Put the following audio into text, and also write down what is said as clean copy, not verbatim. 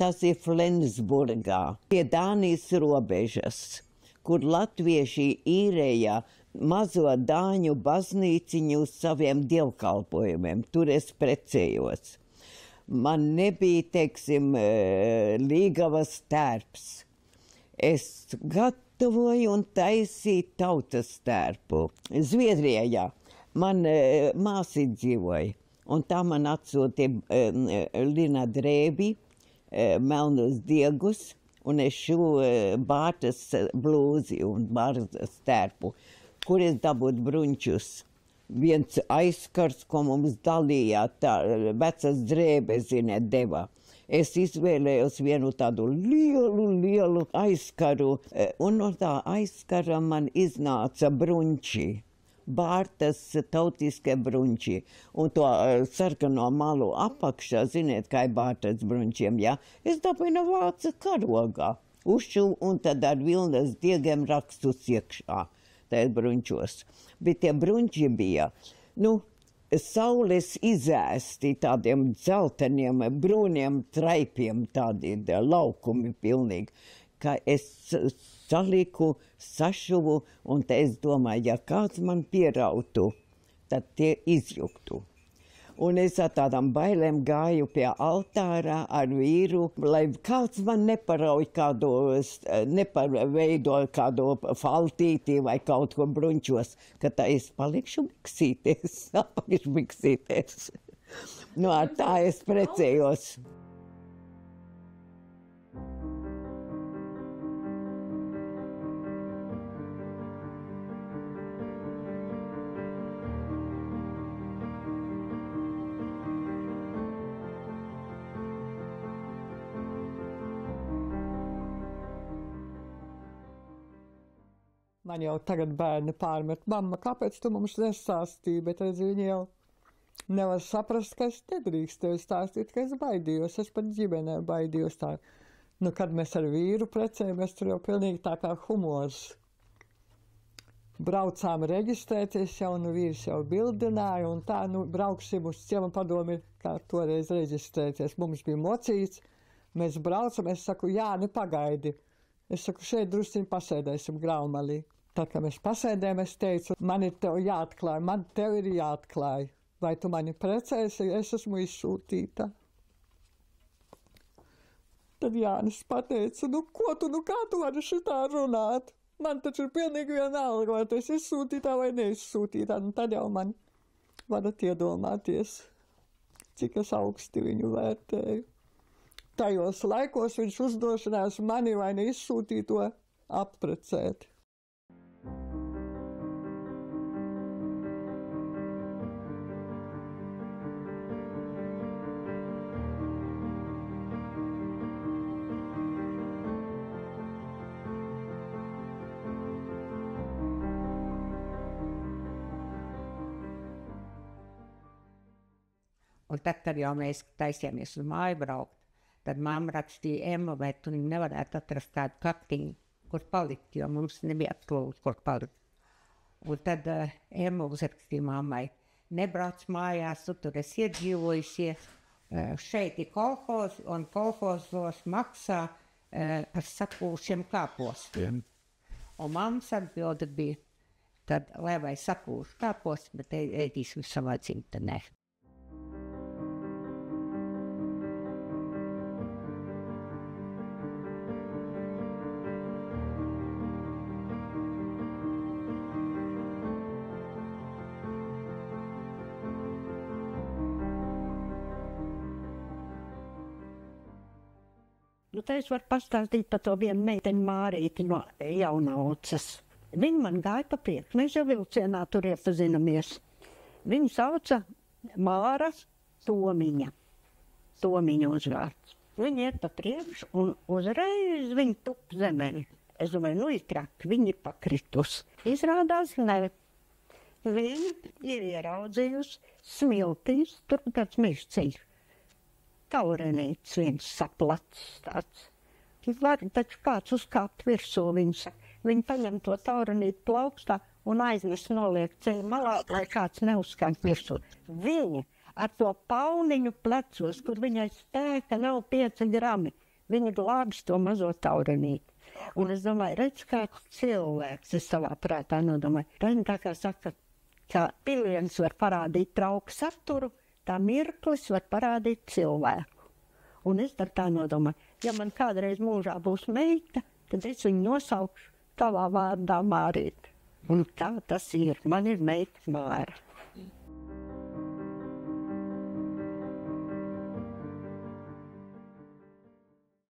Tas ir Flensburgā, pie Dānijas robežas, kur latvieši īrēja mazo dāņu baznīciņu uz saviem dievkalpojumiem. Tur es precējos. Man nebija, teiksim, līgavas tērps. Es gatavoju un taisīju tautas tērpu. Zviedrijā man māsīte dzīvoja, un tā man atsūtīja lina drēbi, melnus diegus, un es šo bārtas blūzi un bārtas tērpu, kur es dabūtu bruņčus. Viens aizkars, ko mums dalījā, tā vecas drēbes, ziniet, deva. Es izvēlējos vienu tādu lielu aizkaru, un no tā aizkara man iznāca bruņči. Bārtas tautiskie bruņči, un to sarkano malu apakšā, ziniet, kā ir bārtas bruņčiem, ja? Es dabūju no vācu karogā, uzšuvu un tad ar vilnas diegiem rakstus iekšā, tajos bruņčos. Bet tie bruņči bija, saules izēsti tādiem dzelteniem, brūniem traipiem, tādi laukumi pilnīgi, ka es saliku, sašuvu, un te es domāju, ja kāds man pierautu, tad tie izjuktu. Un es ar tādām bailēm gāju pie altārā ar vīru, lai kāds man neparauj neparveido kādu faltīti vai kaut ko bruņčos, ka tā es palikšu biksīties. Ar tā es precējos. Man jau tagad bērni pārmet, mamma, kāpēc tu mums nestāstīji, bet viņi jau nevar saprast, ka es nedrīkstēju stāstīt, ka es baidījos, es pat ģimenē baidījos tā. Kad mēs ar vīru precējamies, tur jau pilnīgi tā kā humors. Braucām reģistrēties jau, vīrs jau bildināja, un tā, brauksim uz ciema padomi, kā toreiz reģistrēties. Mums bija mocīts, mēs braucam, es saku, Jāni, pagaidi. Es saku, šeit drusciņ pasēdēsim Graumalī. Tad, kad mēs pasēdējām, es teicu, man ir tev jāatklāj, man tev ir jāatklāj. Vai tu mani precēsi, es esmu izsūtīta. Tad Jānis pateica, kā tu vari šitā runāt? Man taču ir pilnīgi vienalga, vai tu esi izsūtītā vai neizsūtītā. Tad jau man varat iedomāties, cik es augsti viņu vērtēju. Tajos laikos viņš uzdošanās mani vai neizsūtīto apprecēt. Un tad, kad jau mēs taisījāmies uz māju braukt, tad mamma rakstīja Emma, vai tu nevarētu atrast kādu kaktiņu, kur palikt, jo mums nebija absolūti, kur palikt. Un tad Emma uzrakstīja mammai, nebrauc mājās, tu tur esi iedzīvojusies, šeit ir kolhoz, un kolhozos maksā par sakūšiem kāpostiem. Un mammas atbilde bija, tad, lai vai sakūšu kāposti, bet ēdīsim savā dzimtenē. Te es varu pastāstīt par to vienu meiteņu Mārīti no Jaunaucas. Viņa man gāja pa priekšu, mēs jau vilcienā tur iepazinamies. Viņu sauca Māra Tomiņa. Tomiņa uzvārds. Viņa iet pa priekšu un uzreiz viņa tup zemē. Es domāju, ir traki, viņa ir pakritus. Izrādās, ne. Viņa ir ieraudzījusi smiltīs, tur tāds mežceļš. Taurenīts viens saplats tāds. Var taču kāds uzkāpt virsū, viņa saka. Viņa paņem to taurenītu plaukstā un aiznes noliek ceļu malā, lai kāds neuzkāpt virsū. Viņa ar to pauniņu plecos, kur viņai spēka nav 5 grami, viņa glābs to mazo taurenīti. Un es domāju, redz, kāds cilvēks, es savā prātā nodomāju, redz, tā kā saka, ka piliens var parādīt trauku saturu, tā mirklis var parādīt cilvēku. Un es tā nodomāju, ja man kādreiz mūžā būs meita, tad es viņu nosaukšu tavā vārdā Mārīt. Un tā tas ir, man ir meita Māra.